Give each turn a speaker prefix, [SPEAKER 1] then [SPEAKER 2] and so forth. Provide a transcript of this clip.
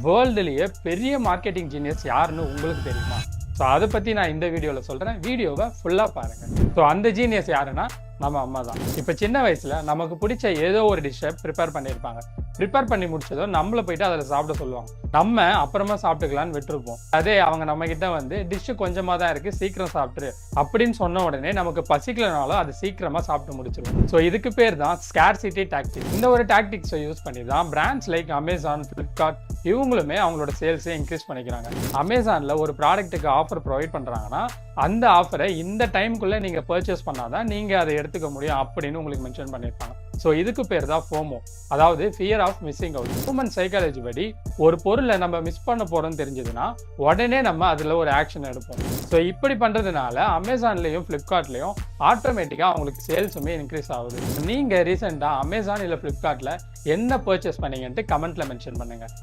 [SPEAKER 1] வேர்ல்டுலேயே பெரிய marketing genius யாருன்னு உங்களுக்கு தெரியுமா? ஸோ அதை பற்றி நான் இந்த வீடியோவில் சொல்கிறேன். வீடியோவை ஃபுல்லாக பாருங்கள். ஸோ அந்த ஜீனியஸ் யாருன்னா நம்ம அம்மா தான். இப்போ சின்ன வயசில் நமக்கு பிடிச்ச ஏதோ ஒரு டிஷ்ஷை ப்ரிப்பேர் பண்ணியிருப்பாங்க. ப்ரிப்பேர் பண்ணி முடிச்சதும் நம்மளை போயிட்டு அதில் சாப்பிட சொல்லுவாங்க. நம்ம அப்புறமா சாப்பிட்டுக்கலான்னு விட்டுருப்போம். அதே அவங்க நம்மக்கிட்ட வந்து டிஷ்ஷு கொஞ்சமாக தான் இருக்குது, சீக்கிரம் சாப்பிட்ரு அப்படின்னு சொன்ன உடனே நமக்கு பசிக்கலனாலும் அது சீக்கிரமாக சாப்பிட்டு முடிச்சிருவோம். ஸோ இதுக்கு பேர் தான் ஸ்கேர்சிட்டி டாக்டிக். இந்த ஒரு டாக்டிக்ஸை யூஸ் பண்ணி தான் பிராண்ட்ஸ் லைக் அமேசான், ஃப்ளிப்கார்ட் இவங்களுமே அவங்களோட சேல்ஸை இன்க்ரீஸ் பண்ணிக்கிறாங்க. அமேசானில் ஒரு ப்ராடக்ட்டுக்கு ஆஃபர் ப்ரொவைட் பண்ணுறாங்கன்னா அந்த ஆஃபரை இந்த டைமுக்குள்ளே நீங்கள் பர்ச்சேஸ் பண்ணாதான் நீங்கள் அதை எடுத்துக்க முடியும் அப்படின்னு உங்களுக்கு மென்ஷன் பண்ணியிருப்பாங்க. ஸோ இதுக்கு பேர் தான் ஃபோமோ, அதாவது fear of missing out. Human psychology படி ஒரு பொருளை நம்ம மிஸ் பண்ண போகிறோம்னு தெரிஞ்சதுன்னா உடனே நம்ம அதில் ஒரு ஆக்ஷன் எடுப்போம். ஸோ இப்படி பண்ணுறதுனால அமேசான்லேயும் ஃப்ளிப்கார்ட்லேயும் ஆட்டோமேட்டிக்காக அவங்களுக்கு சேல்ஸுமே இன்க்ரீஸ் ஆகுது. நீங்கள் ரீசெண்டாக அமேசான் இல்லை ஃப்ளிப்கார்ட்டில் என்ன பர்ச்சேஸ் பண்ணீங்கன்ட்டு கமெண்ட்டில் மென்ஷன் பண்ணுங்கள்.